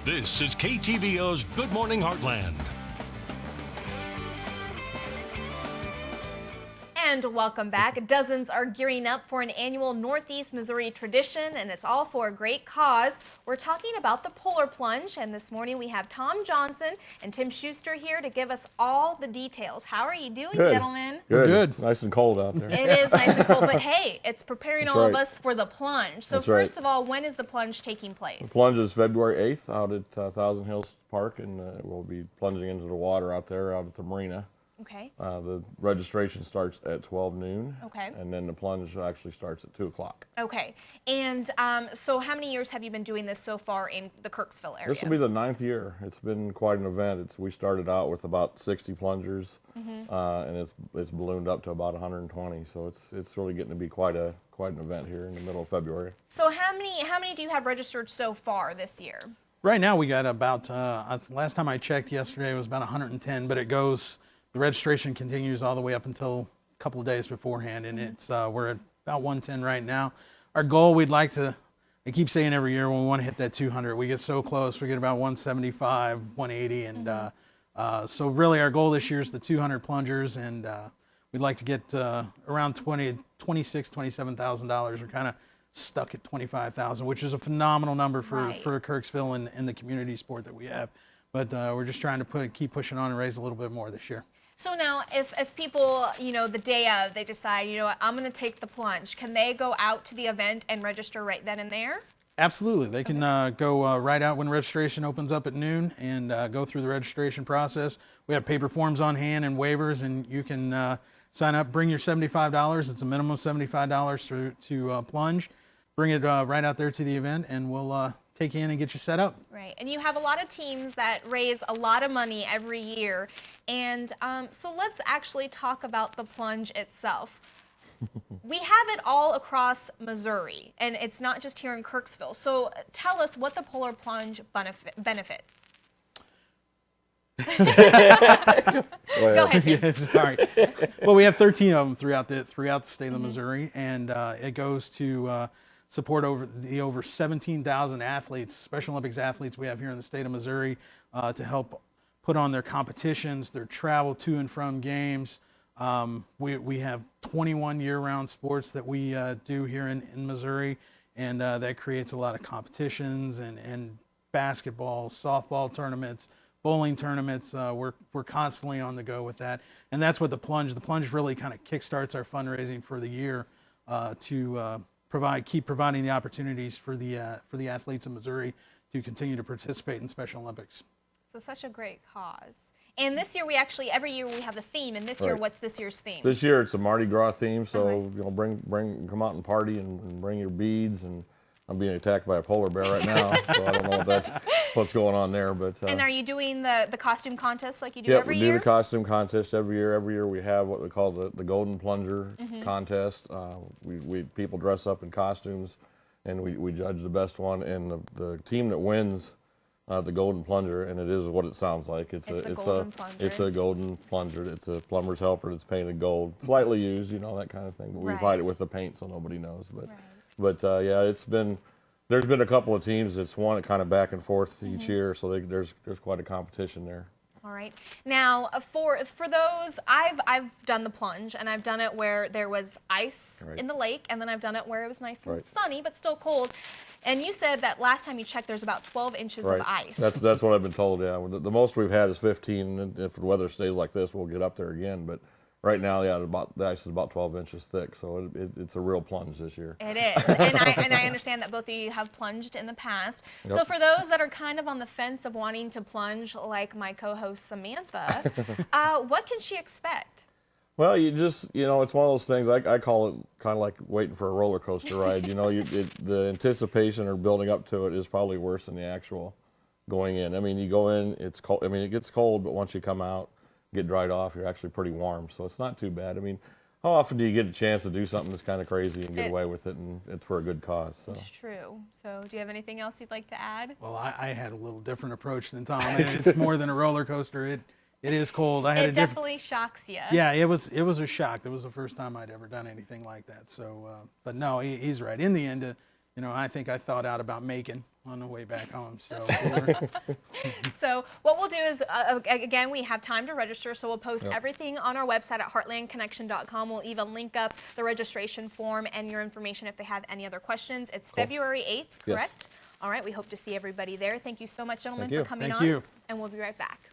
This is KTVO's Good Morning Heartland. And welcome back. Dozens are gearing up for an annual Northeast Missouri tradition, and it's all for a great cause. We're talking about the Polar Plunge, and this morning we have Tom Johnson and Tim Schuster here to give us all the details. How are you doing, gentlemen? Good. Nice and cold out there. It is nice and cold, but hey, it's preparing all of us for the plunge. So first of all, when is the plunge taking place? The plunge is February 8th out at Thousand Hills Park, and we'll be plunging into the water out there out at the marina. Okay. The registration starts at 12 noon. Okay. And then the plunge actually starts at 2 o'clock. Okay. And so how many years have you been doing this so far in the Kirksville area? This will be the 9th year. It's been quite an event. We started out with about 60 plungers, and it's ballooned up to about 120. So it's really getting to be quite an event here in the middle of February. So how many do you have registered so far this year? Right now we got about, last time I checked yesterday, it was about 110, but the registration continues all the way up until a couple of days beforehand, and we're at about 110 right now. Our goal, I keep saying every year when we want to hit that 200, we get so close, we get about 175, 180, and so really our goal this year is the 200 plungers, and we'd like to get around $26,000, $27,000. We're kind of stuck at 25,000, which is a phenomenal number for Kirksville and the community sport that we have. But we're just trying to keep pushing on and raise a little bit more this year. So now, if people, the day of, they decide, I'm going to take the plunge, can they go out to the event and register right then and there? Absolutely. They can go right out when registration opens up at noon and go through the registration process. We have paper forms on hand and waivers, and you can sign up, bring your $75. It's a minimum of $75 to plunge. Bring it right out there to the event, and we'll take you in and get you set up. Right, and you have a lot of teams that raise a lot of money every year. And so let's actually talk about the plunge itself. We have it all across Missouri, and it's not just here in Kirksville. So tell us what the Polar Plunge benefits. Go ahead, Tim. Yeah, sorry. Well, we have 13 of them throughout the state of Missouri, and it goes to support over 17,000 athletes, Special Olympics athletes we have here in the state of Missouri, to help put on their competitions, their travel to and from games. We have 21 year-round sports that we do here in Missouri, and that creates a lot of competitions and basketball, softball tournaments, bowling tournaments. We're constantly on the go with that, and that's what the plunge really kind of kickstarts our fundraising for the year to keep providing the opportunities for the athletes in Missouri to continue to participate in Special Olympics. So such a great cause. And this year every year we have a theme, and this year, what's this year's theme? This year it's a Mardi Gras theme, so come out and party and bring your beads. And I'm being attacked by a polar bear right now, so I don't know if that's what's going on there. But and are you doing the costume contest like you do every year? Yeah, we do the costume contest every year. Every year we have what we call the Golden Plunger contest. People dress up in costumes, and we judge the best one. And the team that wins the Golden Plunger, and it is what it sounds like. It's a Golden Plunger. It's a plumber's helper that's painted gold, slightly used, that kind of thing. But we fight it with the paint so nobody knows. But yeah, there's been a couple of teams that's won it kind of back and forth each year, so there's quite a competition there. All right. Now, for those, I've done the plunge, and I've done it where there was ice in the lake, and then I've done it where it was nice and sunny, but still cold. And you said that last time you checked, there's about 12 inches of ice. That's what I've been told. Yeah, the most we've had is 15, and if the weather stays like this, we'll get up there again. But right now, the ice is about 12 inches thick, so it's a real plunge this year. It is, and I understand that both of you have plunged in the past. Yep. So for those that are kind of on the fence of wanting to plunge, like my co-host Samantha, what can she expect? Well, it's one of those things. I call it kind of like waiting for a roller coaster ride. The anticipation or building up to it is probably worse than the actual going in. I mean, you go in, it's cold. I mean, it gets cold, but once you come out, get dried off, you're actually pretty warm, so it's not too bad. I mean, how often do you get a chance to do something that's kind of crazy and get away with it, and it's for a good cause? So. It's true. So do you have anything else you'd like to add? Well, I had a little different approach than Tom. It's more than a roller coaster. It is cold. It definitely shocks you. Yeah, it was a shock. It was the first time I'd ever done anything like that. So, but no, he's right. In the end, I think I thought out about Macon. on the way back home. So So what we'll do is, again, we have time to register, so we'll post everything on our website at heartlandconnection.com. We'll even link up the registration form and your information if they have any other questions. It's February 8th, correct? Yes. All right, we hope to see everybody there. Thank you so much, gentlemen, Thank you. for coming Thank on. you. And we'll be right back.